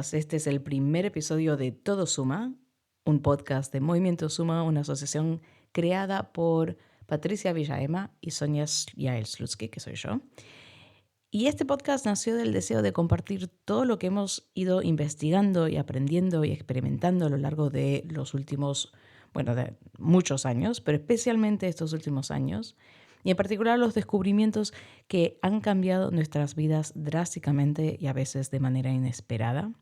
días. Este es el primer episodio de Todo Suma, un podcast de Movimiento Suma, una asociación creada por Patricia Villaema y Sonia Yael Slutsky, que soy yo. Y este podcast nació del deseo de compartir todo lo que hemos ido investigando y aprendiendo y experimentando a lo largo de los últimos, de muchos años, pero especialmente estos últimos años. Y en particular los descubrimientos que han cambiado nuestras vidas drásticamente y a veces de manera inesperada.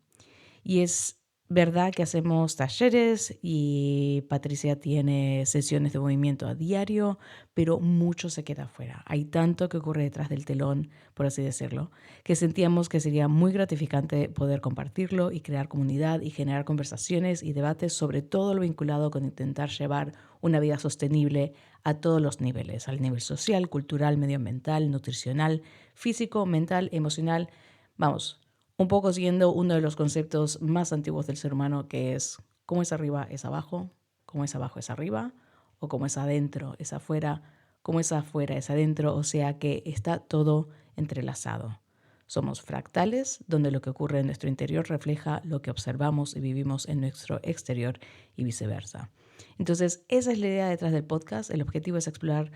Y es verdad que hacemos talleres y Patricia tiene sesiones de movimiento a diario, pero mucho se queda afuera. Hay tanto que ocurre detrás del telón, por así decirlo, que sentíamos que sería muy gratificante poder compartirlo y crear comunidad y generar conversaciones y debates sobre todo lo vinculado con intentar llevar una vida sostenible a todos los niveles, al nivel social, cultural, medioambiental, nutricional, físico, mental, emocional. Vamos, un poco siguiendo uno de los conceptos más antiguos del ser humano, que es cómo es arriba es abajo, cómo es abajo es arriba, o cómo es adentro es afuera, cómo es afuera es adentro, o sea que está todo entrelazado. Somos fractales, donde lo que ocurre en nuestro interior refleja lo que observamos y vivimos en nuestro exterior y viceversa. Entonces, esa es la idea detrás del podcast. El objetivo es explorar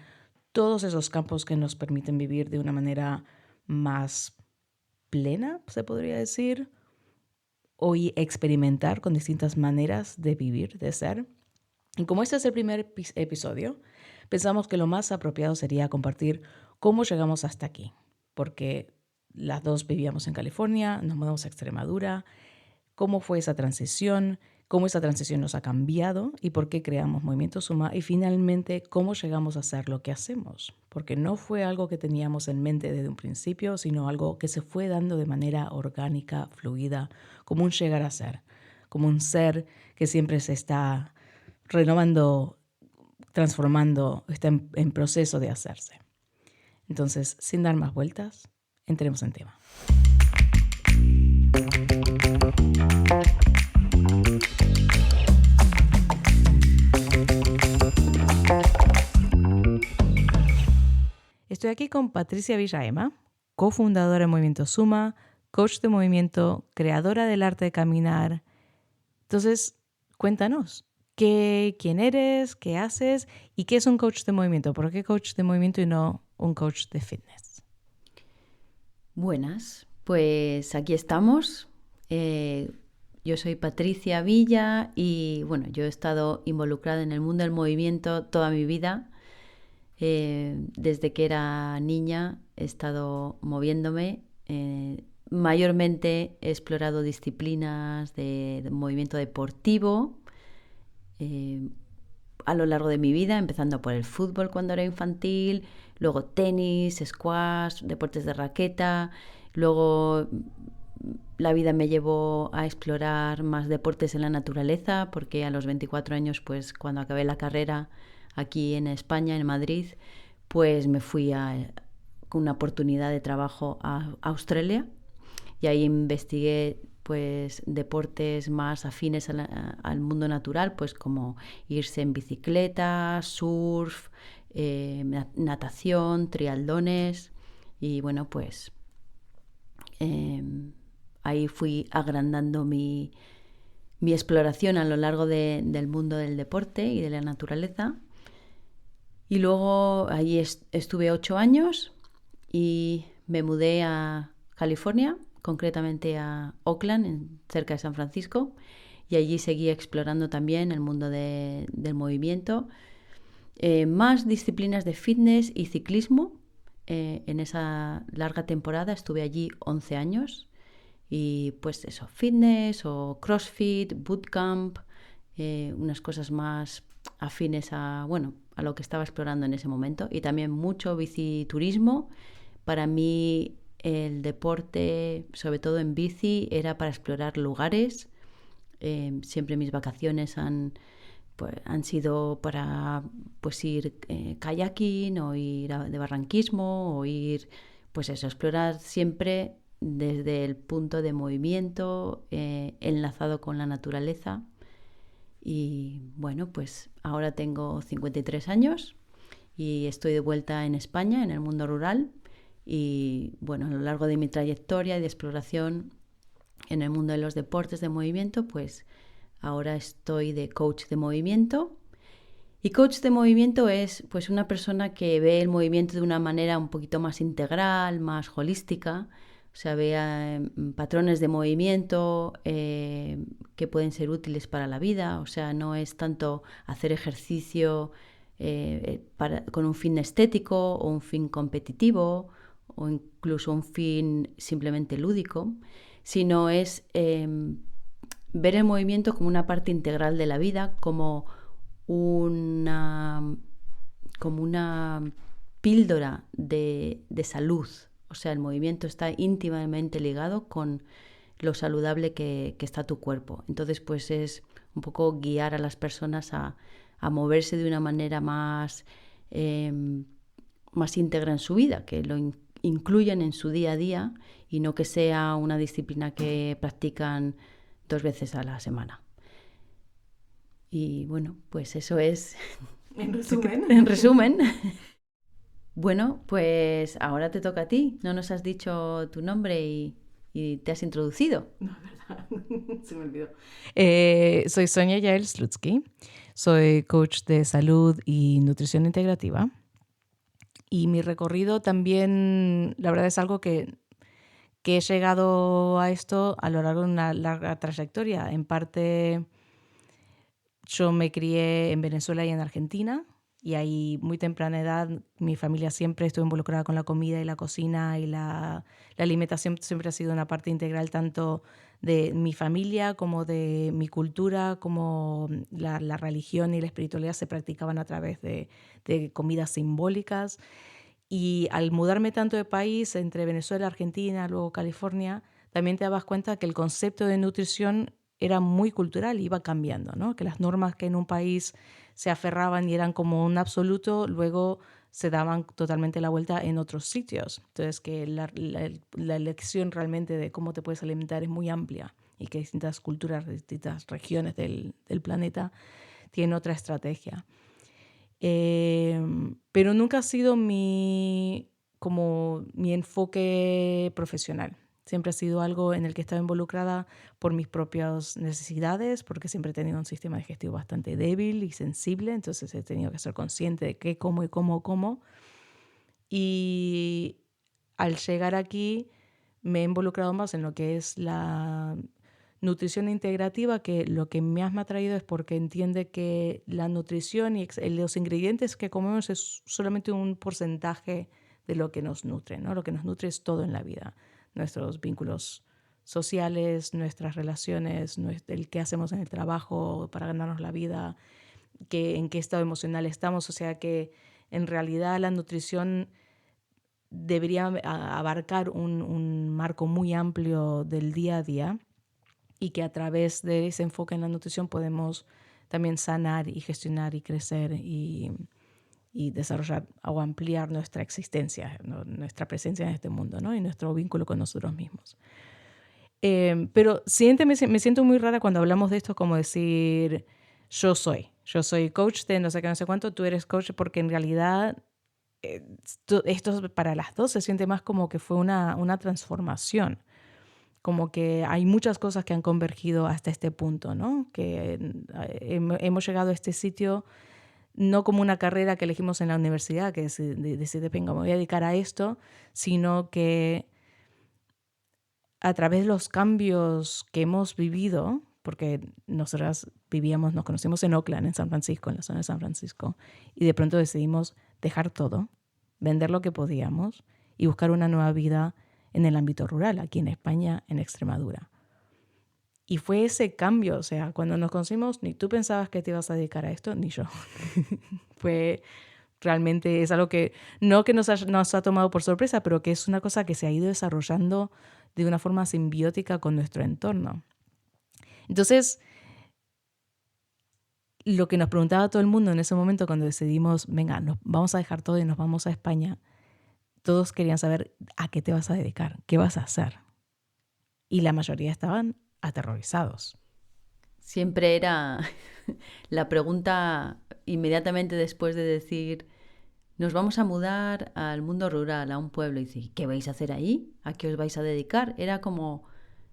todos esos campos que nos permiten vivir de una manera más plena, se podría decir, o experimentar con distintas maneras de vivir, de ser. Y como este es el primer episodio, pensamos que lo más apropiado sería compartir cómo llegamos hasta aquí, porque las dos vivíamos en California, nos mudamos a Extremadura, cómo fue esa transición, cómo esa transición nos ha cambiado y por qué creamos Movimiento Suma y finalmente cómo llegamos a hacer lo que hacemos, porque no fue algo que teníamos en mente desde un principio, sino algo que se fue dando de manera orgánica, fluida, como un llegar a ser, como un ser que siempre se está renovando, transformando, está en proceso de hacerse. Entonces, sin dar más vueltas, entremos en tema. Estoy aquí con Patricia Villaema, cofundadora de Movimiento Suma, coach de movimiento, creadora del arte de caminar. Entonces, cuéntanos, ¿quién eres, qué haces y qué es un coach de movimiento? ¿Por qué coach de movimiento y no un coach de fitness? Buenas, pues aquí estamos. Yo soy Patricia Villa y yo he estado involucrada en el mundo del movimiento toda mi vida. Desde que era niña he estado moviéndome. Mayormente he explorado disciplinas de movimiento deportivo a lo largo de mi vida, empezando por el fútbol cuando era infantil, luego tenis, squash, deportes de raqueta, luego la vida me llevó a explorar más deportes en la naturaleza, porque a los 24 años, pues cuando acabé la carrera aquí en España, en Madrid, pues me fui con una oportunidad de trabajo a Australia y ahí investigué pues deportes más afines al mundo natural, pues como irse en bicicleta, surf, natación, triatlones y ahí fui agrandando mi exploración a lo largo del mundo del deporte y de la naturaleza. Y luego allí estuve 8 años y me mudé a California, concretamente a Oakland, cerca de San Francisco, y allí seguí explorando también el mundo del movimiento, más disciplinas de fitness y ciclismo. En esa larga temporada estuve allí 11 años y pues eso, fitness o crossfit, bootcamp, unas cosas más afines a lo que estaba explorando en ese momento, y también mucho biciturismo. Para mí el deporte, sobre todo en bici, era para explorar lugares. Siempre mis vacaciones han sido para ir kayaking o ir de barranquismo o ir, explorar siempre desde el punto de movimiento enlazado con la naturaleza. Y ahora tengo 53 años y estoy de vuelta en España, en el mundo rural. Y a lo largo de mi trayectoria y de exploración en el mundo de los deportes de movimiento, pues ahora estoy de coach de movimiento. Y coach de movimiento es pues una persona que ve el movimiento de una manera un poquito más integral, más holística. O sea, ve patrones de movimiento que pueden ser útiles para la vida. O sea, no es tanto hacer ejercicio con un fin estético o un fin competitivo o incluso un fin simplemente lúdico, sino es ver el movimiento como una parte integral de la vida, como una píldora de salud. O sea, el movimiento está íntimamente ligado con lo saludable que está tu cuerpo. Entonces, pues es un poco guiar a las personas a moverse de una manera más íntegra en su vida, que lo incluyan en su día a día y no que sea una disciplina que practican 2 veces a la semana. Y bueno, pues eso es... En resumen. En resumen. Bueno, pues ahora te toca a ti. No nos has dicho tu nombre y te has introducido. No, es verdad. Se me olvidó. Soy Sonia Yael Slutsky. Soy coach de salud y nutrición integrativa. Y mi recorrido también, la verdad, es algo que he llegado a esto a lo largo de una larga trayectoria. En parte, yo me crié en Venezuela y en Argentina, y ahí muy temprana edad mi familia siempre estuvo involucrada con la comida y la cocina, y la alimentación siempre ha sido una parte integral tanto de mi familia como de mi cultura, como la religión y la espiritualidad se practicaban a través de comidas simbólicas. Y al mudarme tanto de país, entre Venezuela, Argentina, luego California, también te dabas cuenta que el concepto de nutrición era muy cultural y iba cambiando, ¿no? Que las normas que en un país se aferraban y eran como un absoluto, luego se daban totalmente la vuelta en otros sitios. Entonces, que la elección realmente de cómo te puedes alimentar es muy amplia y que distintas culturas, distintas regiones del planeta tienen otra estrategia. Pero nunca ha sido mi enfoque profesional. Siempre ha sido algo en el que he estado involucrada por mis propias necesidades, porque siempre he tenido un sistema digestivo bastante débil y sensible, entonces he tenido que ser consciente de qué como y cómo. Y al llegar aquí me he involucrado más en lo que es la nutrición integrativa, que lo que más me ha traído es porque entiende que la nutrición y los ingredientes que comemos es solamente un porcentaje de lo que nos nutre, ¿no? Lo que nos nutre es todo en la vida. Nuestros vínculos sociales, nuestras relaciones, el qué hacemos en el trabajo para ganarnos la vida, en qué estado emocional estamos. O sea que en realidad la nutrición debería abarcar un marco muy amplio del día a día, y que a través de ese enfoque en la nutrición podemos también sanar y gestionar y crecer y desarrollar o ampliar nuestra existencia, ¿no? Nuestra presencia en este mundo, ¿no? Y nuestro vínculo con nosotros mismos. Pero me siento muy rara cuando hablamos de esto, como decir, yo soy coach de no sé qué, no sé cuánto, tú eres coach, porque en realidad esto para las dos se siente más como que fue una transformación. Como que hay muchas cosas que han convergido hasta este punto, ¿no? Que hemos llegado a este sitio no como una carrera que elegimos en la universidad, que decide, venga, me voy a dedicar a esto, sino que a través de los cambios que hemos vivido, porque nosotras nos conocimos en Oakland, en San Francisco, en la zona de San Francisco, y de pronto decidimos dejar todo, vender lo que podíamos y buscar una nueva vida en el ámbito rural, aquí en España, en Extremadura. Y fue ese cambio, o sea, cuando nos conocimos, ni tú pensabas que te ibas a dedicar a esto, ni yo. Realmente es algo que no que nos ha tomado por sorpresa, pero que es una cosa que se ha ido desarrollando de una forma simbiótica con nuestro entorno. Entonces, lo que nos preguntaba todo el mundo en ese momento cuando decidimos, venga, vamos a dejar todo y nos vamos a España, todos querían saber a qué te vas a dedicar, qué vas a hacer. Y la mayoría estaban aterrorizados. Siempre era la pregunta inmediatamente después de decir, nos vamos a mudar al mundo rural, a un pueblo. Y dice, ¿qué vais a hacer ahí? ¿A qué os vais a dedicar? Era como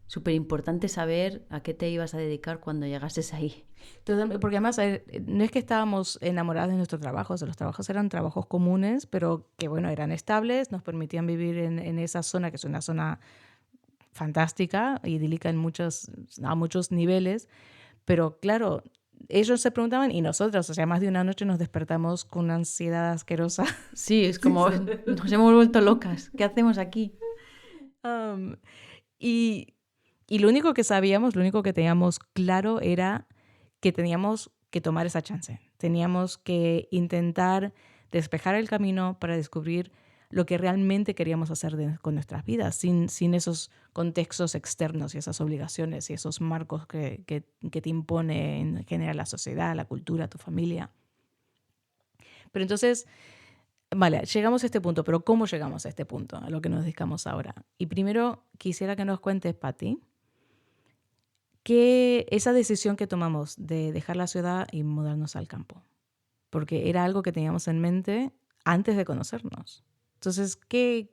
súper importante saber a qué te ibas a dedicar cuando llegases ahí. Porque además no es que estábamos enamorados de nuestro trabajo, o sea, los trabajos eran trabajos comunes, pero que bueno, eran estables, nos permitían vivir en esa zona, que es una zona fantástica, idílica a muchos niveles, pero claro, ellos se preguntaban y nosotros, o sea, más de una noche nos despertamos con una ansiedad asquerosa. Sí, es como nos hemos vuelto locas. ¿Qué hacemos aquí? Um, y, y lo único que sabíamos, lo único que teníamos claro era que teníamos que tomar esa chance. Teníamos que intentar despejar el camino para descubrir lo que realmente queríamos hacer con nuestras vidas, sin esos contextos externos y esas obligaciones y esos marcos que te impone en general la sociedad, la cultura, tu familia. Pero entonces, vale, llegamos a este punto, pero ¿cómo llegamos a este punto? A lo que nos dedicamos ahora. Y primero quisiera que nos cuentes, Patti, que esa decisión que tomamos de dejar la ciudad y mudarnos al campo, porque era algo que teníamos en mente antes de conocernos. Entonces, ¿a qué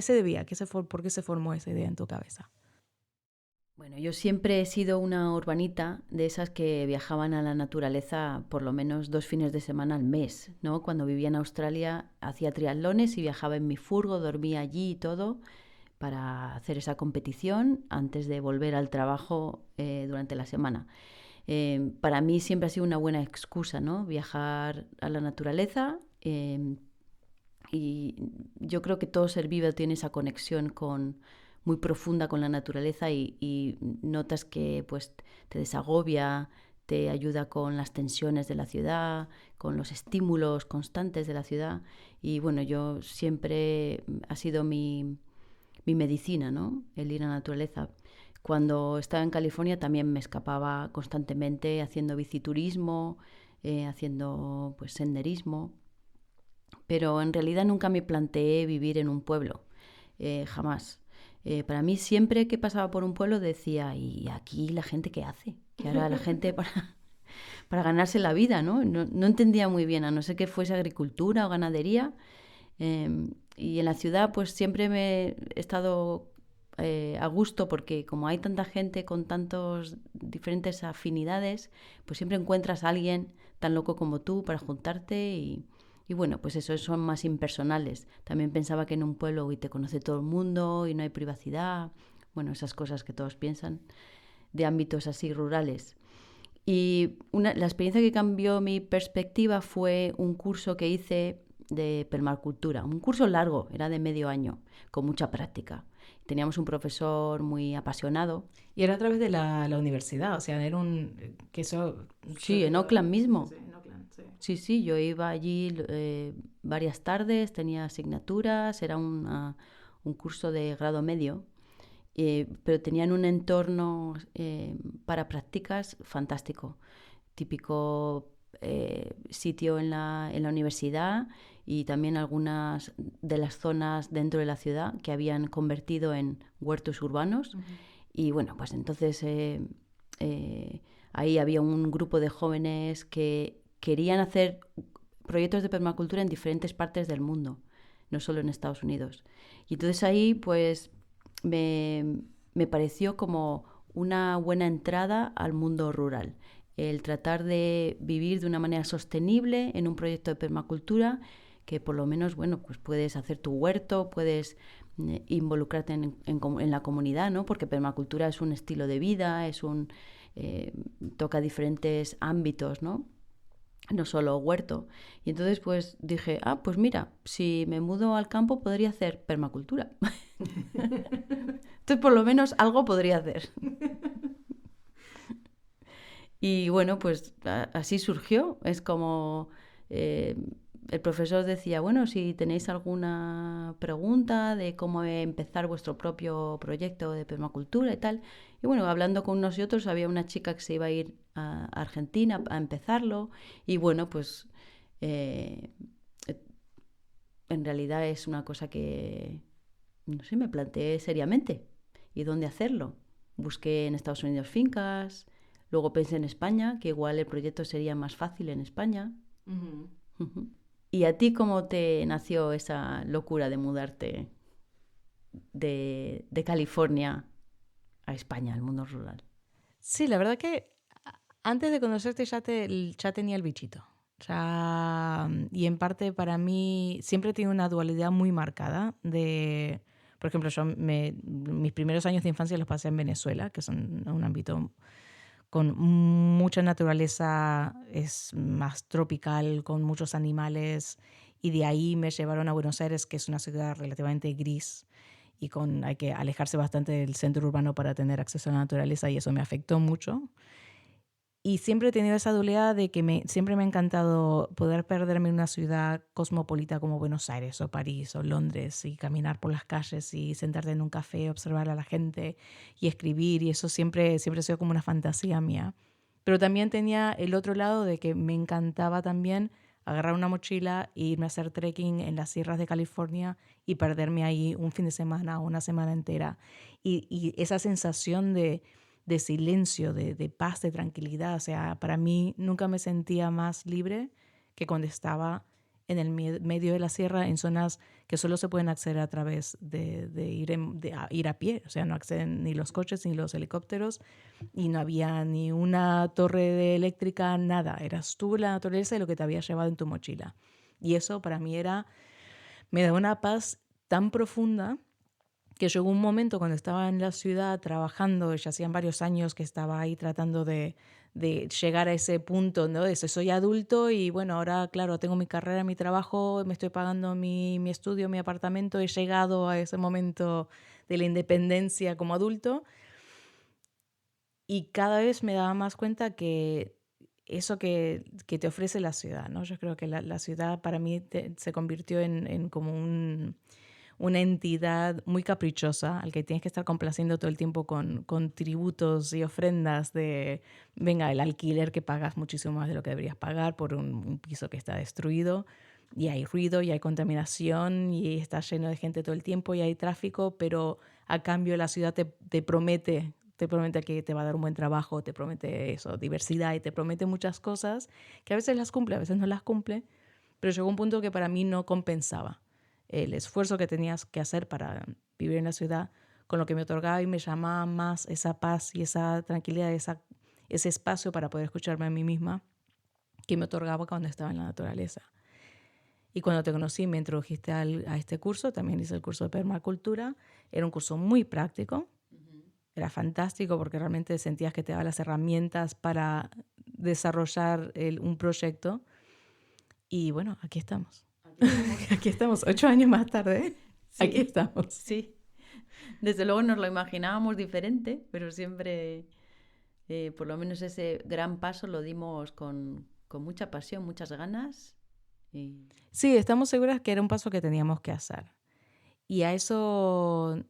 se debía? ¿Por qué se formó esa idea en tu cabeza? Bueno, yo siempre he sido una urbanita de esas que viajaban a la naturaleza por lo menos 2 fines de semana al mes, ¿no? Cuando vivía en Australia hacía triatlones y viajaba en mi furgo, dormía allí y todo para hacer esa competición antes de volver al trabajo durante la semana. Para mí siempre ha sido una buena excusa, ¿no? Viajar a la naturaleza y yo creo que todo ser vivo tiene esa conexión muy profunda con la naturaleza y notas que pues te desagobia, te ayuda con las tensiones de la ciudad, con los estímulos constantes de la ciudad y bueno, yo siempre ha sido mi medicina, ¿no? El ir a la naturaleza. Cuando estaba en California también me escapaba constantemente haciendo biciturismo, haciendo pues senderismo, pero en realidad nunca me planteé vivir en un pueblo, jamás. Para mí siempre que pasaba por un pueblo decía, ¿y aquí la gente qué hace? ¿Qué hará la gente para ganarse la vida? ¿No? No entendía muy bien, a no ser que fuese agricultura o ganadería. Y en la ciudad pues siempre me he estado a gusto porque como hay tanta gente con tantas diferentes afinidades, pues siempre encuentras a alguien tan loco como tú para juntarte y bueno, pues eso son más impersonales. También pensaba que en un pueblo hoy te conoce todo el mundo y no hay privacidad. Bueno, esas cosas que todos piensan de ámbitos así rurales. Y la experiencia que cambió mi perspectiva fue un curso que hice de permacultura. Un curso largo, era de medio año, con mucha práctica. Teníamos un profesor muy apasionado. Y era a través de la universidad, o sea, era un... que eso... Sí, en Auckland mismo. Sí, en Auckland, sí. Sí, yo iba allí varias tardes, tenía asignaturas, era un curso de grado medio, pero tenían un entorno para prácticas fantástico. Típico sitio en la universidad y también algunas de las zonas dentro de la ciudad que habían convertido en huertos urbanos. Uh-huh. Y bueno, pues entonces ahí había un grupo de jóvenes que querían hacer proyectos de permacultura en diferentes partes del mundo, no solo en Estados Unidos. Y entonces ahí pues me pareció como una buena entrada al mundo rural. El tratar de vivir de una manera sostenible en un proyecto de permacultura que por lo menos, bueno, pues puedes hacer tu huerto, puedes involucrarte en la comunidad, ¿no? Porque permacultura es un estilo de vida, toca diferentes ámbitos, ¿no? No solo huerto. Y entonces pues dije, pues mira, si me mudo al campo podría hacer permacultura. Entonces por lo menos algo podría hacer. Y bueno, pues así surgió. Es como el profesor decía, bueno, si tenéis alguna pregunta de cómo empezar vuestro propio proyecto de permacultura y tal. Y bueno, hablando con unos y otros, había una chica que se iba a ir a Argentina a empezarlo. Y bueno, pues en realidad es una cosa que, no sé, me planteé seriamente. ¿Y dónde hacerlo? Busqué en Estados Unidos fincas. Luego pensé en España, que igual el proyecto sería más fácil en España. Uh-huh. Uh-huh. ¿Y a ti cómo te nació esa locura de mudarte? de California a España, al mundo rural. Sí, la verdad que antes de conocerte ya tenía el bichito. Y en parte para mí siempre tiene una dualidad muy marcada de, por ejemplo, mis primeros años de infancia los pasé en Venezuela, que es un ámbito con mucha naturaleza, es más tropical, con muchos animales, y de ahí me llevaron a Buenos Aires, que es una ciudad relativamente gris y hay que alejarse bastante del centro urbano para tener acceso a la naturaleza, y eso me afectó mucho. Y siempre he tenido esa dualidad de que siempre me ha encantado poder perderme en una ciudad cosmopolita como Buenos Aires o París o Londres y caminar por las calles y sentarte en un café, observar a la gente y escribir, y eso siempre ha sido como una fantasía mía. Pero también tenía el otro lado de que me encantaba también agarrar una mochila e irme a hacer trekking en las sierras de California y perderme ahí un fin de semana o una semana entera. Y esa sensación de silencio, de paz, de tranquilidad. O sea, para mí nunca me sentía más libre que cuando estaba en el medio de la sierra, en zonas que solo se pueden acceder a través de ir a pie. O sea, no acceden ni los coches ni los helicópteros, y no había ni una torre eléctrica, nada. Eras tú, la naturaleza, y lo que te había llevado en tu mochila. Y eso para mí me da una paz tan profunda que llegó un momento cuando estaba en la ciudad trabajando, ya hacían varios años que estaba ahí tratando de llegar a ese punto, ¿no? De soy adulto y bueno, ahora claro, tengo mi carrera, mi trabajo, me estoy pagando mi estudio, mi apartamento, he llegado a ese momento de la independencia como adulto, y cada vez me daba más cuenta que eso que te ofrece la ciudad, ¿no? Yo creo que la ciudad para mí se convirtió en como una entidad muy caprichosa al que tienes que estar complaciendo todo el tiempo con tributos y ofrendas de, venga, el alquiler que pagas muchísimo más de lo que deberías pagar por un piso que está destruido, y hay ruido y hay contaminación y está lleno de gente todo el tiempo y hay tráfico, pero a cambio la ciudad te promete que te va a dar un buen trabajo, te promete eso, diversidad, y te promete muchas cosas que a veces las cumple, a veces no las cumple, pero llegó un punto que para mí no compensaba el esfuerzo que tenías que hacer para vivir en la ciudad con lo que me otorgaba, y me llamaba más esa paz y esa tranquilidad, ese espacio para poder escucharme a mí misma que me otorgaba cuando estaba en la naturaleza. Y cuando te conocí me introdujiste a este curso, también hice el curso de permacultura, era un curso muy práctico, era fantástico porque realmente sentías que te daba las herramientas para desarrollar un proyecto, y bueno, aquí estamos. Aquí estamos, 8 años más tarde. Sí, aquí estamos. Sí, desde luego nos lo imaginábamos diferente, pero siempre, por lo menos ese gran paso lo dimos con mucha pasión, muchas ganas. Sí, estamos seguras que era un paso que teníamos que hacer. Y a eso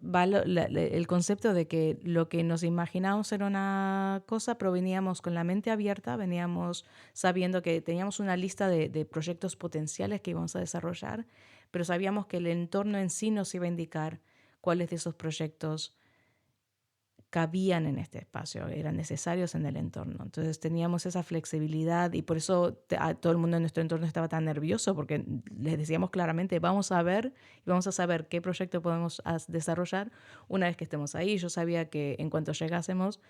va el concepto de que lo que nos imaginábamos era una cosa, pero veníamos con la mente abierta, veníamos sabiendo que teníamos una lista de proyectos potenciales que íbamos a desarrollar, pero sabíamos que el entorno en sí nos iba a indicar cuáles de esos proyectos cabían en este espacio, eran necesarios en el entorno. Entonces teníamos esa flexibilidad, y por eso todo el mundo en nuestro entorno estaba tan nervioso, porque les decíamos claramente, vamos a ver y vamos a saber qué proyecto podemos desarrollar una vez que estemos ahí. Yo sabía que en cuanto llegásemos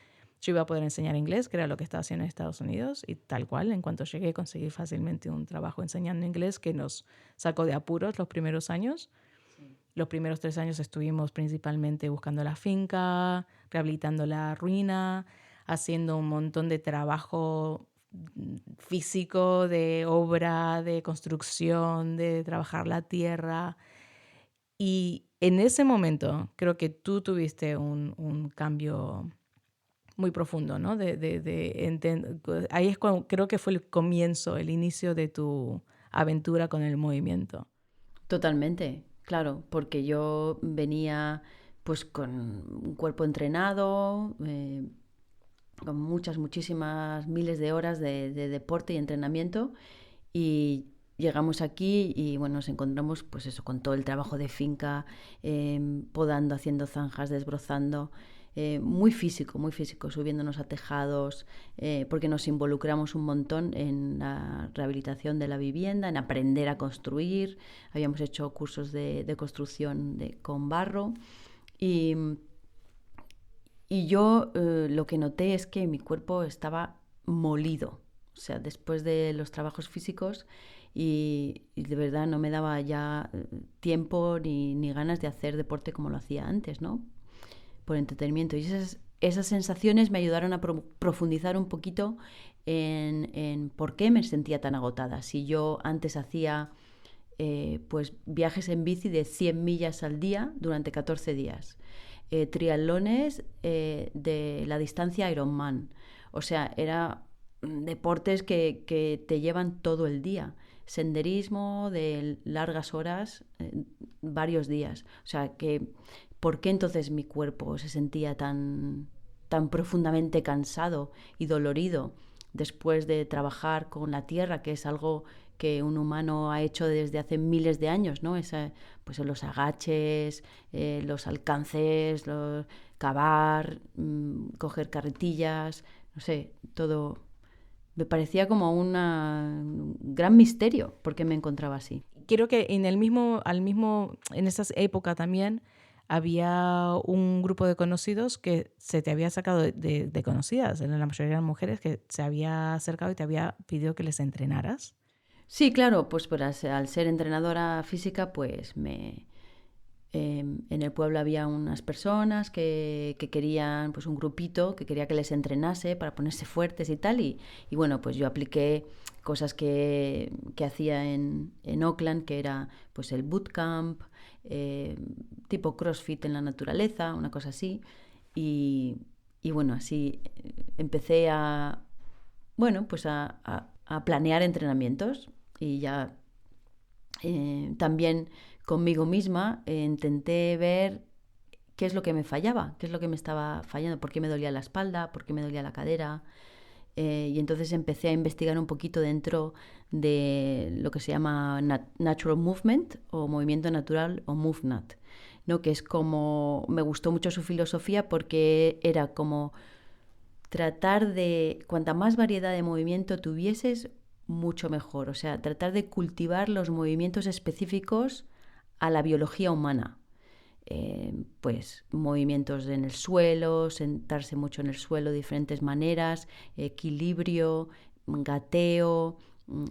yo iba a poder enseñar inglés, que era lo que estaba haciendo en Estados Unidos, y tal cual, en cuanto llegué conseguí fácilmente un trabajo enseñando inglés que nos sacó de apuros los primeros años. Los primeros 3 años estuvimos principalmente buscando la finca, rehabilitando la ruina, haciendo un montón de trabajo físico, de obra, de construcción, de trabajar la tierra. Y en ese momento creo que tú tuviste un cambio muy profundo, ¿no? Ahí es cuando creo que fue el comienzo, el inicio de tu aventura con el movimiento. Totalmente, claro, porque yo venía pues con un cuerpo entrenado, con muchísimas miles de horas de deporte y entrenamiento, y llegamos aquí y bueno, nos encontramos pues eso, con todo el trabajo de finca, podando, haciendo zanjas, desbrozando, muy físico, subiéndonos a tejados, porque nos involucramos un montón en la rehabilitación de la vivienda, en aprender a construir. Habíamos hecho cursos de construcción con barro y, y yo lo que noté es que mi cuerpo estaba molido. O sea, después de los trabajos físicos y de verdad no me daba ya tiempo ni ganas de hacer deporte como lo hacía antes, ¿no? Por entretenimiento. Y esas sensaciones me ayudaron a profundizar un poquito en por qué me sentía tan agotada. Si yo antes hacía pues viajes en bici de 100 millas al día durante 14 días, triatlones de la distancia Ironman. O sea, era deportes que te llevan todo el día. Senderismo de largas horas, varios días. O sea, ¿por qué entonces mi cuerpo se sentía tan profundamente cansado y dolorido después de trabajar con la tierra, que es algo que un humano ha hecho desde hace miles de años, ¿no? Pues los agaches, los alcances, cavar, coger carretillas, no sé, todo. Me parecía como un gran misterio porque me encontraba así. Quiero que en esa época también había un grupo de conocidos que se te había sacado de conocidas, la mayoría eran mujeres, que se había acercado y te había pedido que les entrenaras. Sí, claro, pues al ser entrenadora física, pues en el pueblo había unas personas que querían, pues un grupito que quería que les entrenase para ponerse fuertes y tal. Y bueno, pues yo apliqué cosas que hacía en Auckland, que era pues el bootcamp, tipo CrossFit en la naturaleza, una cosa así. Y bueno, así empecé pues a planear entrenamientos y ya también conmigo misma intenté ver qué es lo que me fallaba, qué es lo que me estaba fallando, por qué me dolía la espalda, por qué me dolía la cadera. Y entonces empecé a investigar un poquito dentro de lo que se llama Natural Movement o movimiento natural o MoveNat, ¿no? Que es como, me gustó mucho su filosofía porque era como tratar de, cuanta más variedad de movimiento tuvieses, mucho mejor. O sea, tratar de cultivar los movimientos específicos a la biología humana. Pues movimientos en el suelo, sentarse mucho en el suelo de diferentes maneras, equilibrio, gateo,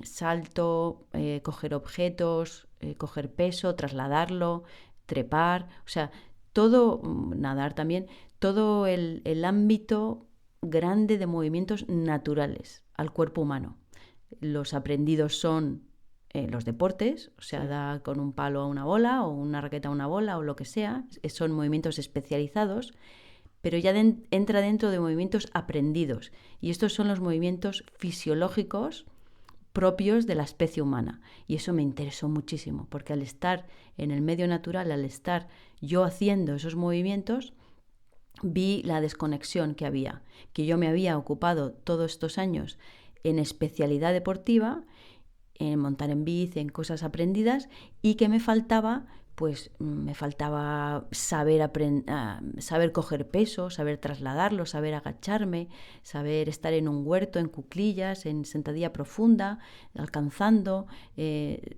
salto, coger objetos, coger peso, trasladarlo, trepar, o sea, todo, nadar también, todo el ámbito grande de movimientos naturales al cuerpo humano. Los aprendidos son los deportes, o sea, da con un palo a una bola o una raqueta a una bola o lo que sea, son movimientos especializados, pero ya entra dentro de movimientos aprendidos. Y estos son los movimientos fisiológicos propios de la especie humana. Y eso me interesó muchísimo, porque al estar en el medio natural, al estar yo haciendo esos movimientos, vi la desconexión que había, que yo me había ocupado todos estos años en especialidad deportiva, en montar en bici, en cosas aprendidas, y que me faltaba, pues me faltaba saber coger peso, saber trasladarlo, saber agacharme, saber estar en un huerto, en cuclillas, en sentadilla profunda, alcanzando,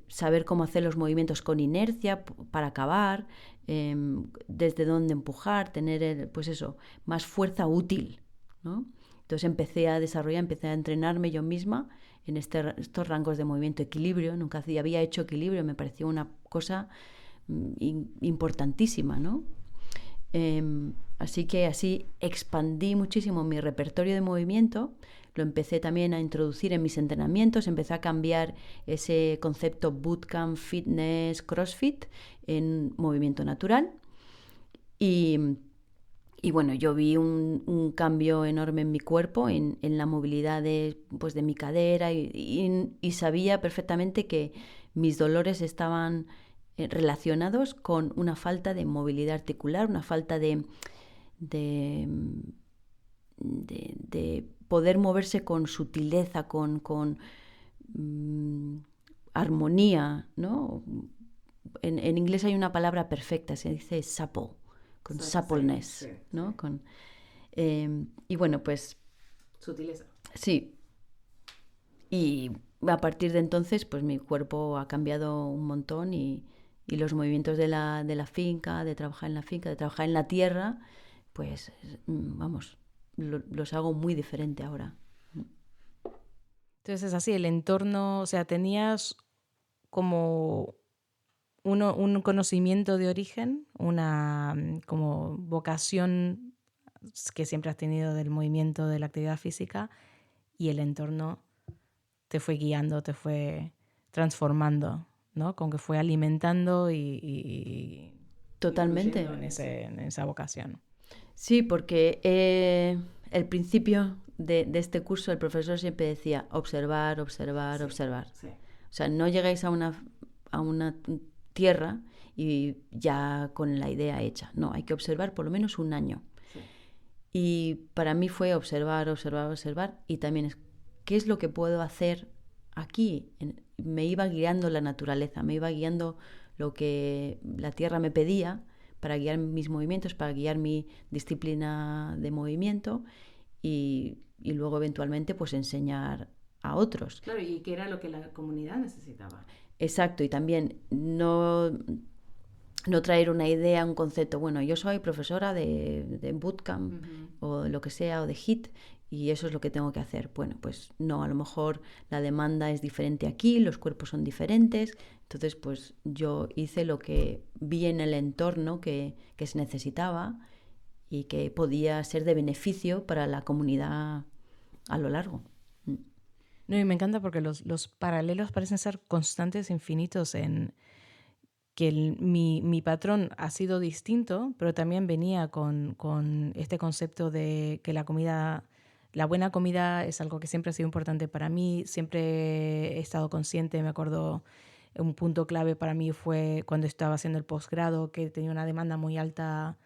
saber cómo hacer los movimientos con inercia para acabar, desde dónde empujar, tener, pues eso, más fuerza útil, ¿no? Entonces empecé a entrenarme yo misma en estos rangos de movimiento, equilibrio. Nunca había hecho equilibrio, me pareció una cosa importantísima, ¿no? Así que así expandí muchísimo mi repertorio de movimiento, lo empecé también a introducir en mis entrenamientos, empecé a cambiar ese concepto bootcamp, fitness, CrossFit en movimiento natural y bueno, yo vi un cambio enorme en mi cuerpo, en la movilidad pues de mi cadera y sabía perfectamente que mis dolores estaban relacionados con una falta de movilidad articular, una falta de poder moverse con sutileza, con armonía, ¿no? En inglés hay una palabra perfecta, se dice supple, suppleness, sí, ¿no? sí. Y bueno, pues Sutileza. sí. Y a partir de entonces, pues mi cuerpo ha cambiado un montón y los movimientos de la finca, de trabajar en la finca, de trabajar en la tierra, pues vamos, los hago muy diferente ahora. Entonces, así, el entorno, o sea, tenías como un conocimiento de origen, una como vocación que siempre has tenido del movimiento, de la actividad física, y el entorno te fue guiando, te fue transformando, ¿no? Como que fue alimentando y Totalmente. influyendo en esa vocación. Sí, porque el principio de este curso el profesor siempre decía observar, observar, Sí, observar. sí. O sea, no llegáis a una tierra y ya con la idea hecha. No, hay que observar por lo menos un año. Sí. Y para mí fue observar, observar, observar y también es qué es lo que puedo hacer aquí. Me iba guiando la naturaleza, me iba guiando lo que la tierra me pedía para guiar mis movimientos, para guiar mi disciplina de movimiento y luego eventualmente pues enseñar a otros. Claro, y que era lo que la comunidad necesitaba. Exacto, y también no traer una idea, un concepto. Bueno, yo soy profesora de bootcamp o lo que sea, o de HIIT, y eso es lo que tengo que hacer. Bueno, pues no, a lo mejor la demanda es diferente aquí, los cuerpos son diferentes. Entonces, pues yo hice lo que vi en el entorno que se necesitaba y que podía ser de beneficio para la comunidad a lo largo. No, y me encanta porque los paralelos parecen ser constantes, infinitos, en que mi patrón ha sido distinto, pero también venía con este concepto de que la buena comida es algo que siempre ha sido importante para mí, siempre he estado consciente, me acuerdo, un punto clave para mí fue cuando estaba haciendo el posgrado, que tenía una demanda muy alta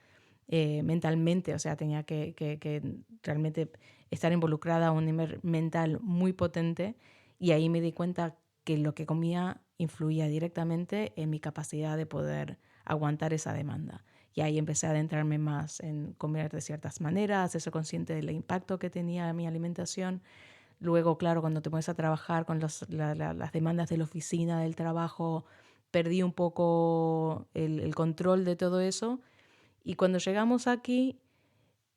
mentalmente, o sea, tenía que realmente estar involucrada a un nivel mental muy potente, y ahí me di cuenta que lo que comía influía directamente en mi capacidad de poder aguantar esa demanda. Y ahí empecé a adentrarme más en comer de ciertas maneras, ser consciente del impacto que tenía mi alimentación. Luego, claro, cuando te pones a trabajar con las demandas de la oficina, del trabajo, perdí un poco el control de todo eso. Y cuando llegamos aquí,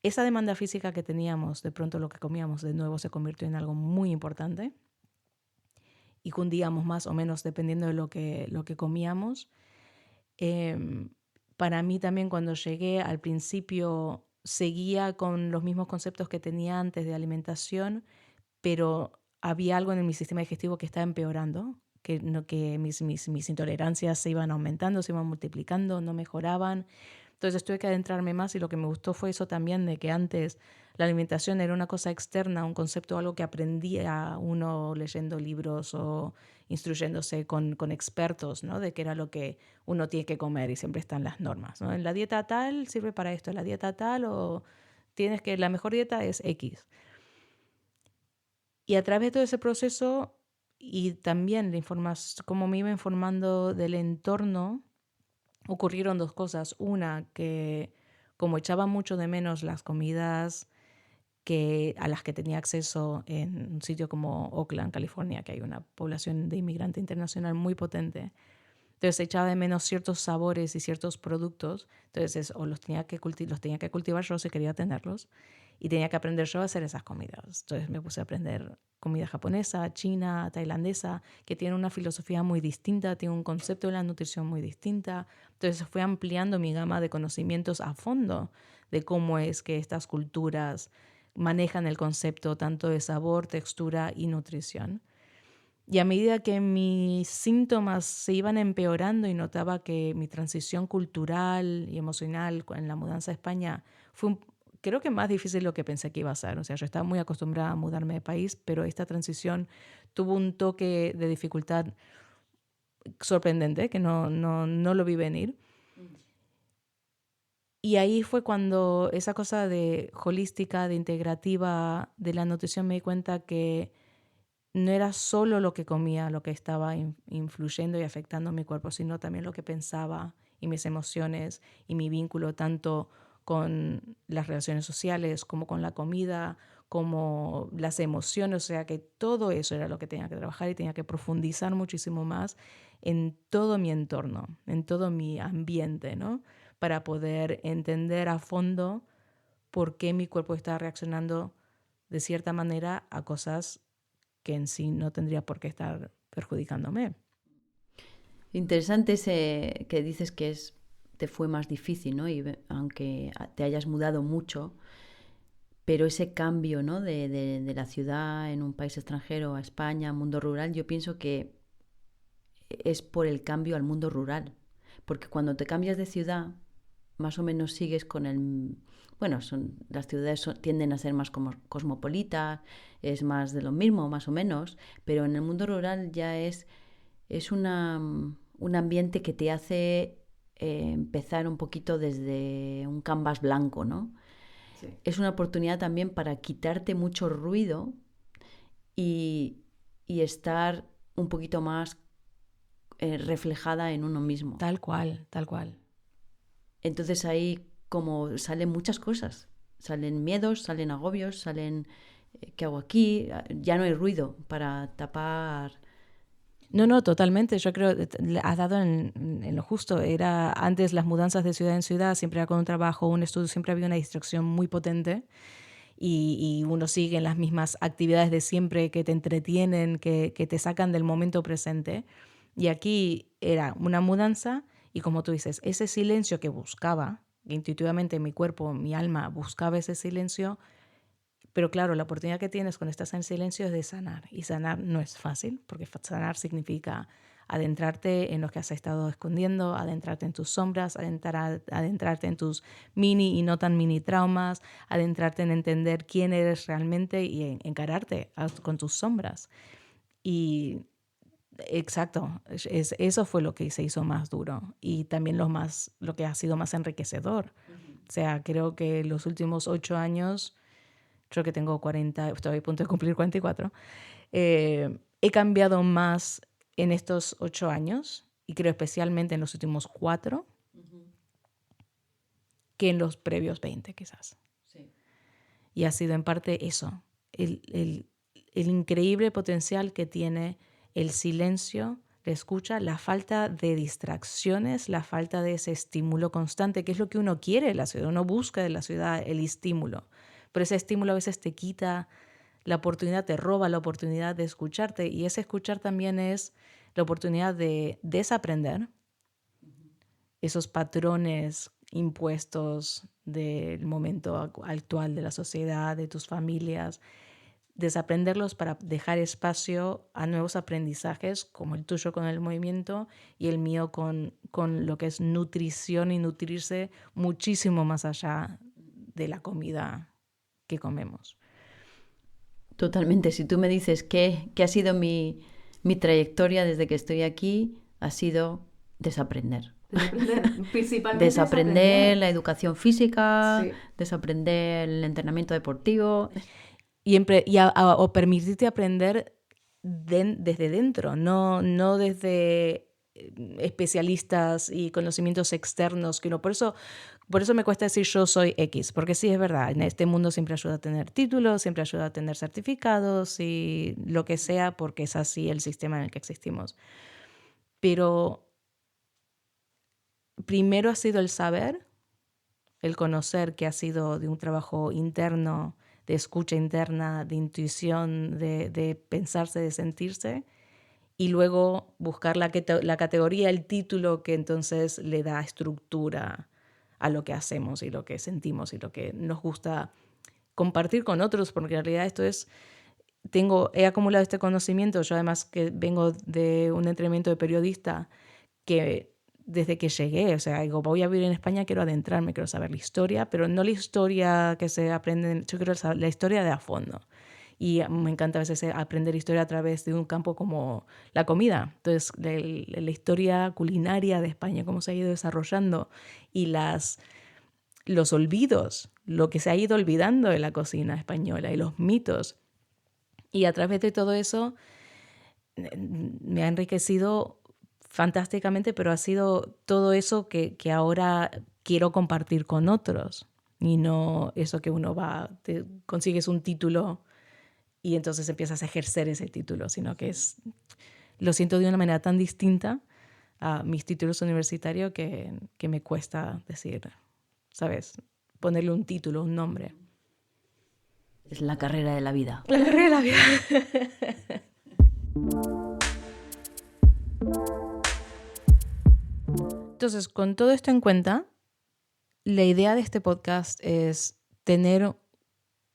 esa demanda física que teníamos, de pronto lo que comíamos de nuevo se convirtió en algo muy importante. Y cundíamos más o menos dependiendo de lo que comíamos. Para mí también cuando llegué al principio seguía con los mismos conceptos que tenía antes de alimentación, pero había algo en mi sistema digestivo que estaba empeorando, que mis intolerancias se iban aumentando, se iban multiplicando, no mejoraban. Entonces tuve que adentrarme más, y lo que me gustó fue eso también, de que antes la alimentación era una cosa externa, un concepto, algo que aprendía uno leyendo libros o instruyéndose con expertos, ¿no? De qué era lo que uno tiene que comer, y siempre están las normas, ¿no? En la dieta tal sirve para esto, en la dieta tal, o la mejor dieta es X. Y a través de todo ese proceso y también cómo me iba informando del entorno, ocurrieron dos cosas. Una, que como echaba mucho de menos las comidas a las que tenía acceso en un sitio como Oakland, California, que hay una población de inmigrante internacional muy potente, entonces echaba de menos ciertos sabores y ciertos productos. Entonces o los tenía que cultivar yo si quería tenerlos, y tenía que aprender yo a hacer esas comidas. Entonces me puse a aprender comida japonesa, china, tailandesa, que tiene una filosofía muy distinta, tiene un concepto de la nutrición muy distinta. Entonces fui ampliando mi gama de conocimientos a fondo de cómo es que estas culturas manejan el concepto tanto de sabor, textura y nutrición. Y a medida que mis síntomas se iban empeorando y notaba que mi transición cultural y emocional en la mudanza a España fue creo que más difícil de lo que pensé que iba a ser. O sea, yo estaba muy acostumbrada a mudarme de país, pero esta transición tuvo un toque de dificultad sorprendente que no lo vi venir. Y ahí fue cuando esa cosa de holística, de integrativa de la nutrición, me di cuenta que no era solo lo que comía lo que estaba influyendo y afectando mi cuerpo, sino también lo que pensaba y mis emociones y mi vínculo tanto con las relaciones sociales como con la comida, como las emociones, o sea que todo eso era lo que tenía que trabajar y tenía que profundizar muchísimo más en todo mi entorno, en todo mi ambiente, ¿no? Para poder entender a fondo por qué mi cuerpo está reaccionando de cierta manera a cosas que en sí no tendría por qué estar perjudicándome. Interesante ese que dices que te fue más difícil, ¿no? Y aunque te hayas mudado mucho, pero ese cambio, ¿no? de la ciudad en un país extranjero a España, mundo rural, yo pienso que es por el cambio al mundo rural. Porque cuando te cambias de ciudad, más o menos sigues con el... Bueno, las ciudades tienden a ser más como cosmopolitas, es más de lo mismo, más o menos, pero en el mundo rural ya es un ambiente que te hace empezar un poquito desde un canvas blanco, ¿no? Sí. Es una oportunidad también para quitarte mucho ruido y estar un poquito más reflejada en uno mismo. Tal cual, tal cual. Entonces ahí como salen muchas cosas, salen miedos, salen agobios, salen ¿qué hago aquí? Ya no hay ruido para tapar. No, totalmente. Yo creo que has dado en lo justo. Era antes las mudanzas de ciudad en ciudad, siempre era con un trabajo, un estudio, siempre había una distracción muy potente y uno sigue en las mismas actividades de siempre que te entretienen, que te sacan del momento presente. Y aquí era una mudanza y como tú dices, ese silencio que buscaba, intuitivamente mi cuerpo, mi alma buscaba ese silencio. Pero claro, la oportunidad que tienes cuando estás en silencio es de sanar. Y sanar no es fácil, porque sanar significa adentrarte en lo que has estado escondiendo, adentrarte en tus sombras, adentrarte en tus mini y no tan mini traumas, adentrarte en entender quién eres realmente y encararte con tus sombras. Y exacto, eso fue lo que se hizo más duro y también lo que ha sido más enriquecedor. O sea, creo que los últimos 8 años... Yo que tengo 40, estoy a punto de cumplir 44, he cambiado más en estos 8 años y creo especialmente en los últimos 4 que en los previos 20 quizás. Sí. Y ha sido en parte eso, el increíble potencial que tiene el silencio, la escucha, la falta de distracciones, la falta de ese estímulo constante, que es lo que uno quiere de la ciudad, uno busca de la ciudad el estímulo. Pero ese estímulo a veces te quita la oportunidad, te roba la oportunidad de escucharte. Y ese escuchar también es la oportunidad de desaprender esos patrones impuestos del momento actual de la sociedad, de tus familias, desaprenderlos para dejar espacio a nuevos aprendizajes como el tuyo con el movimiento y el mío con lo que es nutrición y nutrirse muchísimo más allá de la comida que comemos. Totalmente. Si tú me dices que ha sido mi trayectoria desde que estoy aquí, ha sido desaprender. Principalmente Desaprender la educación física, Sí. desaprender el entrenamiento deportivo. O permitirte aprender desde dentro, no desde especialistas y conocimientos externos. Por eso me cuesta decir yo soy X, porque sí es verdad, en este mundo siempre ayuda a tener títulos, siempre ayuda a tener certificados y lo que sea, porque es así el sistema en el que existimos. Pero primero ha sido el saber, el conocer que ha sido de un trabajo interno, de escucha interna, de intuición, de pensarse, de sentirse, y luego buscar la categoría, el título que entonces le da estructura a lo que hacemos y lo que sentimos y lo que nos gusta compartir con otros, porque en realidad esto es, he acumulado este conocimiento, yo además que vengo de un entrenamiento de periodista que desde que llegué, o sea, digo, voy a vivir en España, quiero adentrarme, quiero saber la historia, pero no la historia que se aprende, yo quiero saber la historia de a fondo. Y me encanta a veces aprender historia a través de un campo como la comida. Entonces, la historia culinaria de España, cómo se ha ido desarrollando y los olvidos, lo que se ha ido olvidando de la cocina española y los mitos. Y a través de todo eso me ha enriquecido fantásticamente, pero ha sido todo eso que ahora quiero compartir con otros. Y no eso que uno va, te consigues un título y entonces empiezas a ejercer ese título, sino que lo siento de una manera tan distinta a mis títulos universitarios que me cuesta decir, ¿sabes? Ponerle un título, un nombre. Es la carrera de la vida. La carrera de la vida. Entonces, con todo esto en cuenta, la idea de este podcast es tener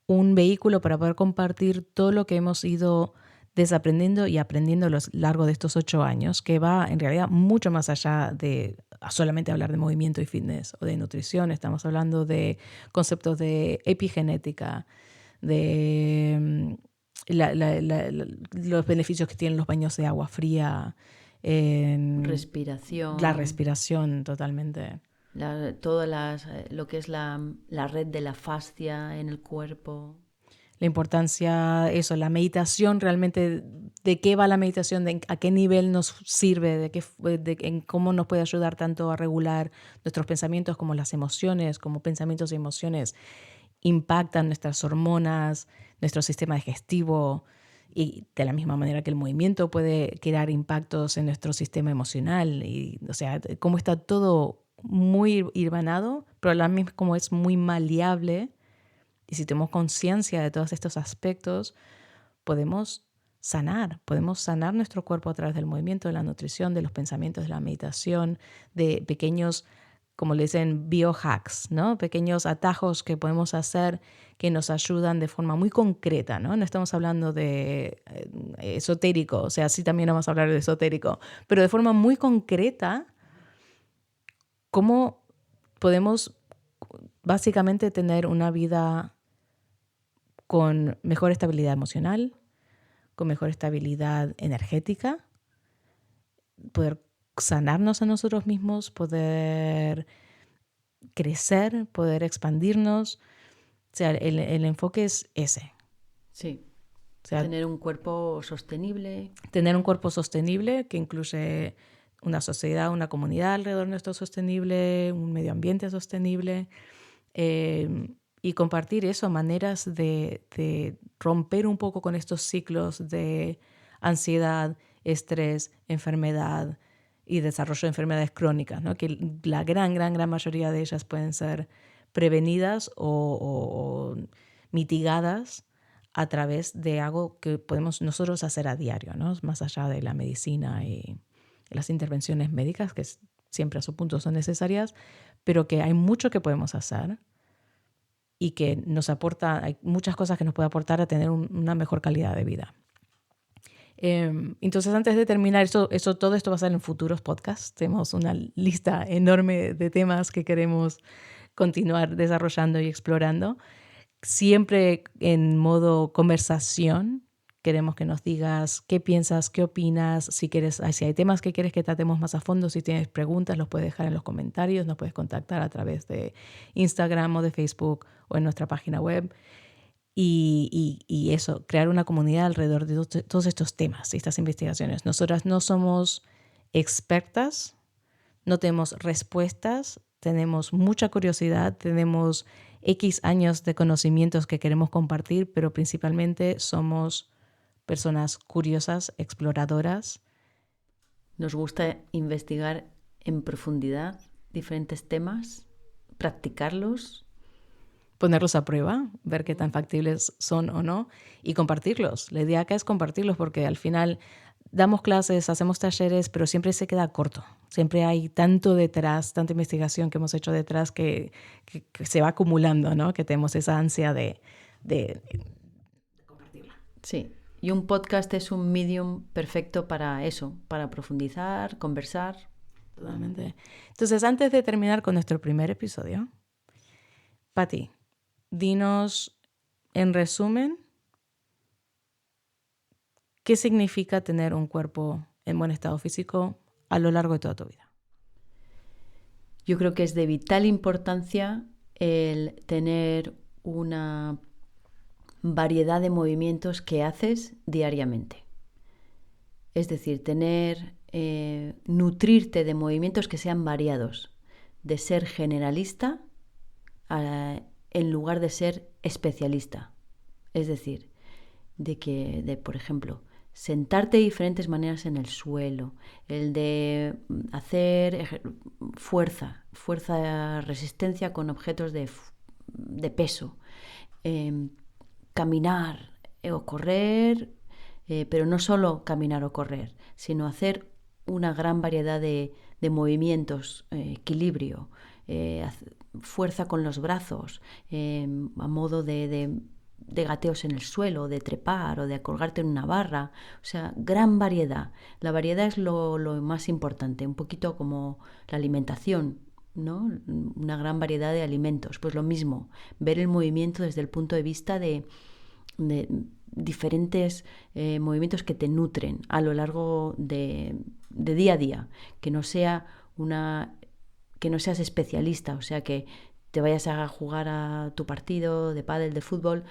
un vehículo para poder compartir todo lo que hemos ido desaprendiendo y aprendiendo a lo largo de estos 8 años, que va en realidad mucho más allá de solamente hablar de movimiento y fitness o de nutrición. Estamos hablando de conceptos de epigenética, de los beneficios que tienen los baños de agua fría, Respiración. la respiración totalmente. Lo que es la red de la fascia en el cuerpo. La importancia, eso, la meditación realmente, de qué va la meditación, a qué nivel nos sirve, en cómo nos puede ayudar tanto a regular nuestros pensamientos como las emociones, como pensamientos y emociones impactan nuestras hormonas, nuestro sistema digestivo, y de la misma manera que el movimiento puede crear impactos en nuestro sistema emocional. Y, o sea, cómo está todo muy hilvanado, pero a la misma como es muy maleable. Y si tenemos conciencia de todos estos aspectos, podemos sanar nuestro cuerpo a través del movimiento, de la nutrición, de los pensamientos, de la meditación, de pequeños, como le dicen, biohacks, ¿no? Pequeños atajos que podemos hacer que nos ayudan de forma muy concreta, ¿no? No estamos hablando de esotérico, o sea, sí también vamos a hablar de esotérico, pero de forma muy concreta, cómo podemos básicamente tener una vida con mejor estabilidad emocional, con mejor estabilidad energética, poder sanarnos a nosotros mismos, poder crecer, poder expandirnos. O sea, el enfoque es ese. Sí. O sea, tener un cuerpo sostenible. Tener un cuerpo sostenible que incluye una sociedad, una comunidad alrededor nuestro sostenible, un medio ambiente sostenible. Y compartir eso, maneras de romper un poco con estos ciclos de ansiedad, estrés, enfermedad y desarrollo de enfermedades crónicas, ¿no? Que la gran mayoría de ellas pueden ser prevenidas o mitigadas a través de algo que podemos nosotros hacer a diario, ¿no? Más allá de la medicina y las intervenciones médicas, que siempre a su punto son necesarias, pero que hay mucho que podemos hacer y que nos aporta, hay muchas cosas que nos puede aportar a tener una mejor calidad de vida. Entonces, antes de terminar, todo esto va a ser en futuros podcasts. Tenemos una lista enorme de temas que queremos continuar desarrollando y explorando. Siempre en modo conversación. Queremos que nos digas qué piensas, qué opinas, si hay temas que quieres que tratemos más a fondo, si tienes preguntas, los puedes dejar en los comentarios, nos puedes contactar a través de Instagram o de Facebook o en nuestra página web. Y eso, crear una comunidad alrededor de todos estos temas y estas investigaciones. Nosotras no somos expertas, no tenemos respuestas, tenemos mucha curiosidad, tenemos X años de conocimientos que queremos compartir, pero principalmente somos personas curiosas, exploradoras. Nos gusta investigar en profundidad diferentes temas, practicarlos, ponerlos a prueba, ver qué tan factibles son o no y compartirlos. La idea acá es compartirlos porque al final damos clases, hacemos talleres, pero siempre se queda corto. Siempre hay tanto detrás, tanta investigación que hemos hecho detrás que se va acumulando, ¿no? Que tenemos esa ansia de compartirla. Sí, y un podcast es un medium perfecto para eso, para profundizar, conversar. Totalmente. Entonces, antes de terminar con nuestro primer episodio, Pati, dinos en resumen qué significa tener un cuerpo en buen estado físico a lo largo de toda tu vida. Yo creo que es de vital importancia el tener una variedad de movimientos que haces diariamente. Es decir, tener nutrirte de movimientos que sean variados, de ser generalista en lugar de ser especialista. Es decir, por ejemplo, sentarte de diferentes maneras en el suelo, el de hacer fuerza, resistencia con objetos de peso, caminar o correr, pero no solo caminar o correr, sino hacer una gran variedad de movimientos, equilibrio, fuerza con los brazos, a modo de gateos en el suelo, de trepar o de colgarte en una barra. O sea, gran variedad. La variedad es lo más importante, un poquito como la alimentación, ¿no? Una gran variedad de alimentos. Pues lo mismo, ver el movimiento desde el punto de vista de diferentes movimientos que te nutren a lo largo de día a día, que no seas especialista, o sea, que te vayas a jugar a tu partido de pádel, de fútbol,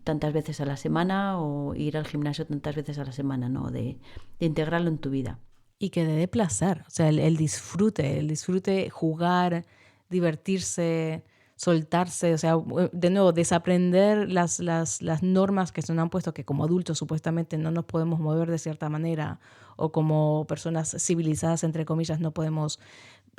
tantas veces a la semana, o ir al gimnasio tantas veces a la semana, ¿no? De integrarlo en tu vida. Y que dé placer, o sea, el disfrute, jugar, divertirse, soltarse, o sea, de nuevo, desaprender las normas que se nos han puesto, que como adultos supuestamente no nos podemos mover de cierta manera, o como personas civilizadas, entre comillas, no podemos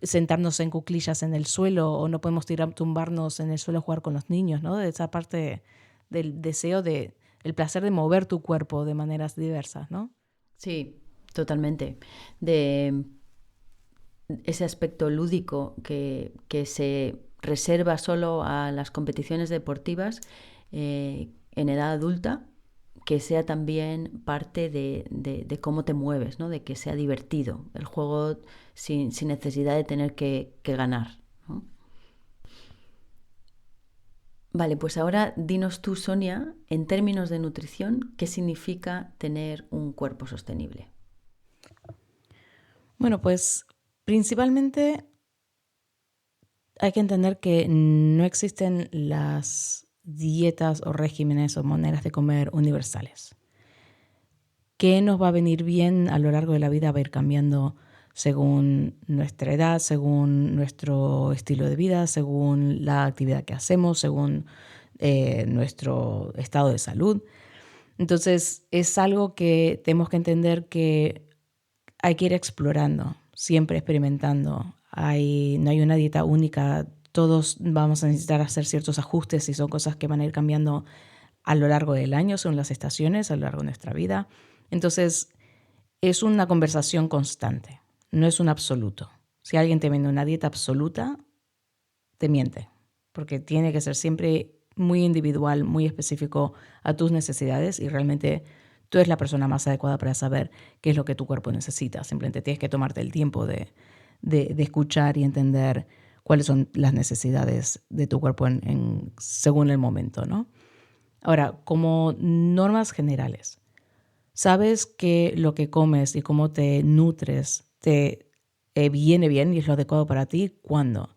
sentarnos en cuclillas en el suelo, o no podemos tumbarnos en el suelo a jugar con los niños, ¿no? De esa parte del deseo el placer de mover tu cuerpo de maneras diversas, ¿no? Sí, totalmente. De ese aspecto lúdico que se reserva solo a las competiciones deportivas en edad adulta, que sea también parte de cómo te mueves, ¿no? De que sea divertido el juego sin necesidad de tener que ganar, ¿no? Vale, pues ahora dinos tú, Sonia, en términos de nutrición, ¿qué significa tener un cuerpo sostenible? Bueno, pues principalmente hay que entender que no existen las dietas o regímenes o maneras de comer universales. ¿Qué nos va a venir bien a lo largo de la vida? Va a ir cambiando según nuestra edad, según nuestro estilo de vida, según la actividad que hacemos, según nuestro estado de salud. Entonces es algo que tenemos que entender que hay que ir explorando, siempre experimentando. No hay una dieta única. Todos vamos a necesitar hacer ciertos ajustes y son cosas que van a ir cambiando a lo largo del año, son las estaciones, a lo largo de nuestra vida. Entonces, es una conversación constante, no es un absoluto. Si alguien te vende una dieta absoluta, te miente, porque tiene que ser siempre muy individual, muy específico a tus necesidades y realmente tú eres la persona más adecuada para saber qué es lo que tu cuerpo necesita. Simplemente tienes que tomarte el tiempo de escuchar y entender cuáles son las necesidades de tu cuerpo según el momento, ¿no? Ahora, como normas generales, sabes que lo que comes y cómo te nutres te viene bien y es lo adecuado para ti cuando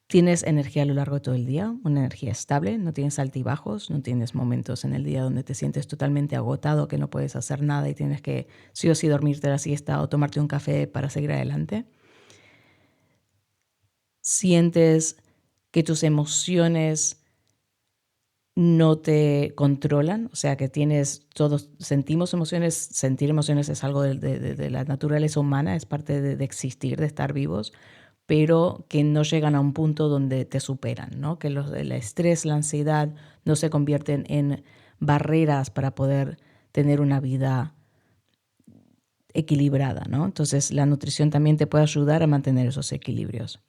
tienes energía a lo largo de todo el día, una energía estable, no tienes altibajos, no tienes momentos en el día donde te sientes totalmente agotado, que no puedes hacer nada y tienes que sí o sí dormirte la siesta o tomarte un café para seguir adelante. Sientes que tus emociones no te controlan, o sea que todos sentimos emociones, sentir emociones es algo de la naturaleza humana, es parte de existir, de estar vivos, pero que no llegan a un punto donde te superan, ¿no? Que el estrés, la ansiedad no se convierten en barreras para poder tener una vida equilibrada, ¿no? Entonces la nutrición también te puede ayudar a mantener esos equilibrios.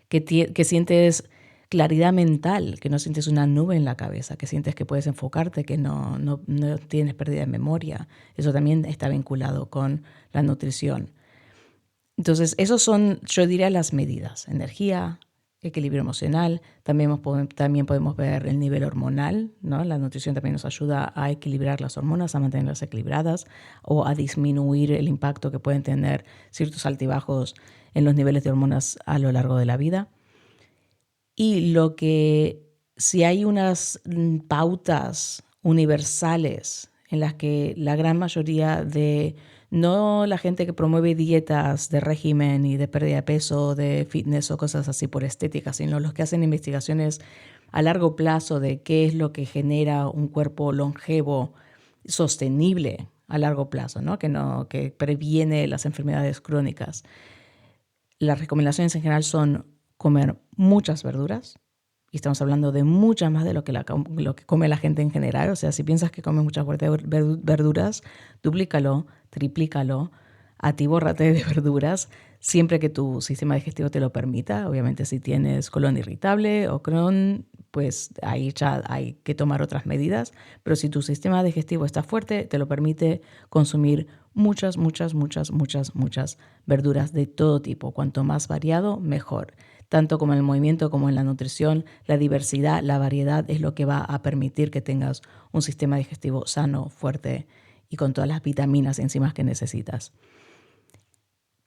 Que sientes claridad mental, que no sientes una nube en la cabeza, que sientes que puedes enfocarte, que no tienes pérdida de memoria. Eso también está vinculado con la nutrición. Entonces, esos son, yo diría, las medidas. Energía, equilibrio emocional. También podemos ver el nivel hormonal, ¿no? La nutrición también nos ayuda a equilibrar las hormonas, a mantenerlas equilibradas o a disminuir el impacto que pueden tener ciertos altibajos en los niveles de hormonas a lo largo de la vida. Y si hay unas pautas universales en las que la gran mayoría de, no la gente que promueve dietas de régimen y de pérdida de peso, de fitness o cosas así por estética, sino los que hacen investigaciones a largo plazo de qué es lo que genera un cuerpo longevo, sostenible a largo plazo, ¿no? Que previene las enfermedades crónicas. Las recomendaciones en general son comer muchas verduras, y estamos hablando de muchas más de lo que come la gente en general. O sea, si piensas que comes muchas verduras, duplícalo, triplícalo, atibórrate de verduras, siempre que tu sistema digestivo te lo permita. Obviamente, si tienes colon irritable o Crohn, pues ahí ya hay que tomar otras medidas. Pero si tu sistema digestivo está fuerte, te lo permite consumir muchas verduras de todo tipo. Cuanto más variado, mejor. Tanto como en el movimiento como en la nutrición, la diversidad, la variedad es lo que va a permitir que tengas un sistema digestivo sano, fuerte y con todas las vitaminas y enzimas que necesitas.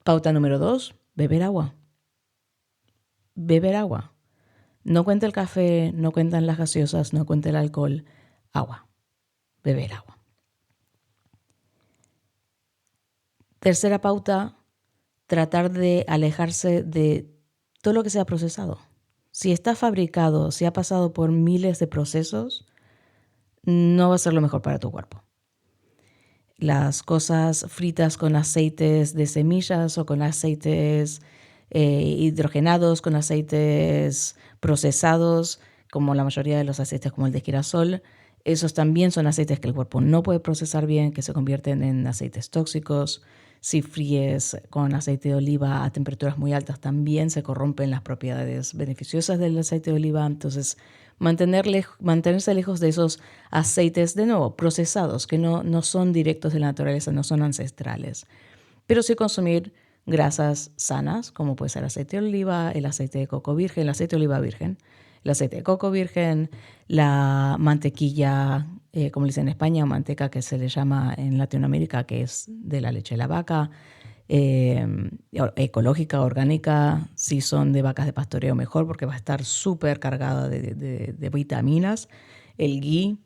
Pauta número 2, beber agua. Beber agua. No cuenta el café, no cuentan las gaseosas, no cuenta el alcohol. Agua. Beber agua. Tercera pauta, tratar de alejarse de todo lo que sea procesado. Si está fabricado, si ha pasado por miles de procesos, no va a ser lo mejor para tu cuerpo. Las cosas fritas con aceites de semillas o con aceites hidrogenados, con aceites procesados, como la mayoría de los aceites como el de girasol, esos también son aceites que el cuerpo no puede procesar bien, que se convierten en aceites tóxicos. Si fríes con aceite de oliva a temperaturas muy altas, también se corrompen las propiedades beneficiosas del aceite de oliva. Entonces, mantenerse lejos de esos aceites, de nuevo, procesados, que no son directos de la naturaleza, no son ancestrales. Pero sí consumir grasas sanas, como puede ser aceite de oliva, el aceite de coco virgen, el aceite de oliva virgen, el aceite de coco virgen, la mantequilla, como le dicen en España, manteca que se le llama en Latinoamérica, que es de la leche de la vaca, ecológica, orgánica. Si son de vacas de pastoreo, mejor, porque va a estar súper cargada de vitaminas. El ghee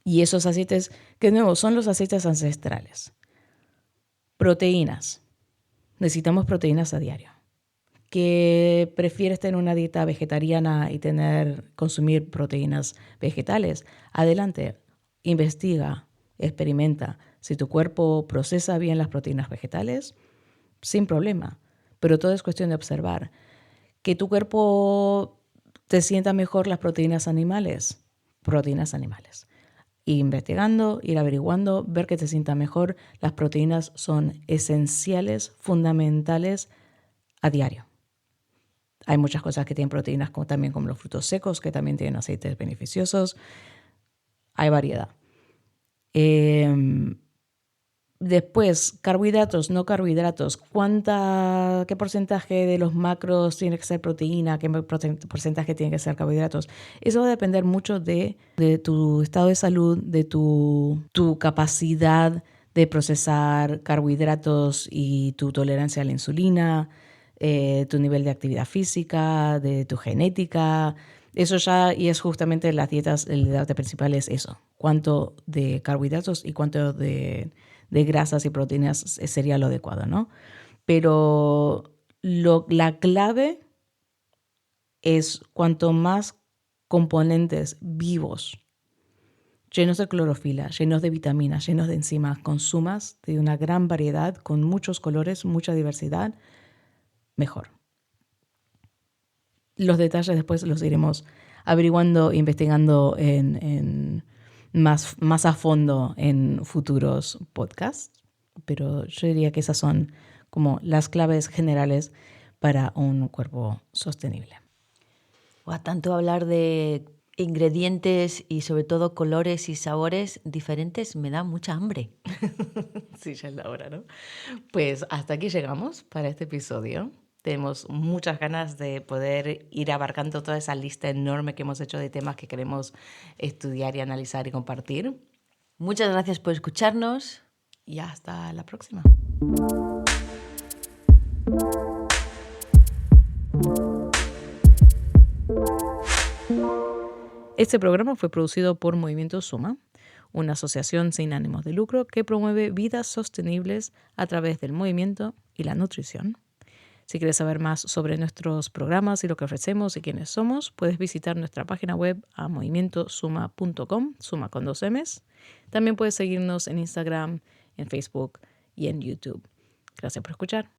y esos aceites, que de nuevo son los aceites ancestrales. Proteínas. Necesitamos proteínas a diario. ¿Que prefieres tener una dieta vegetariana y consumir proteínas vegetales? Adelante, investiga, experimenta. Si tu cuerpo procesa bien las proteínas vegetales, sin problema. Pero todo es cuestión de observar. ¿Que tu cuerpo te sienta mejor las proteínas animales? Proteínas animales. Ir investigando, ir averiguando, ver que te sienta mejor. Las proteínas son esenciales, fundamentales a diario. Hay muchas cosas que tienen proteínas, también como los frutos secos, que también tienen aceites beneficiosos. Hay variedad. Después, carbohidratos, no carbohidratos. ¿Qué porcentaje de los macros tiene que ser proteína? ¿Qué porcentaje tiene que ser carbohidratos? Eso va a depender mucho de tu estado de salud, de tu capacidad de procesar carbohidratos y tu tolerancia a la insulina, tu nivel de actividad física, de tu genética. Eso ya, y es justamente las dietas, el debate principal es eso. Cuánto de carbohidratos y cuánto de grasas y proteínas sería lo adecuado, ¿no? Pero la clave es cuanto más componentes vivos, llenos de clorofila, llenos de vitaminas, llenos de enzimas, consumas de una gran variedad, con muchos colores, mucha diversidad, mejor. Los detalles después los iremos averiguando, investigando más a fondo en futuros podcasts, pero yo diría que esas son como las claves generales para un cuerpo sostenible. A tanto hablar de ingredientes y sobre todo colores y sabores diferentes, me da mucha hambre. Sí, ya es la hora, ¿no? Pues hasta aquí llegamos para este episodio. Tenemos muchas ganas de poder ir abarcando toda esa lista enorme que hemos hecho de temas que queremos estudiar y analizar y compartir. Muchas gracias por escucharnos. Y hasta la próxima. Este programa fue producido por Movimiento Suma, una asociación sin ánimos de lucro que promueve vidas sostenibles a través del movimiento y la nutrición. Si quieres saber más sobre nuestros programas y lo que ofrecemos y quiénes somos, puedes visitar nuestra página web a movimientosuma.com, suma con 2 M's. También puedes seguirnos en Instagram, en Facebook y en YouTube. Gracias por escuchar.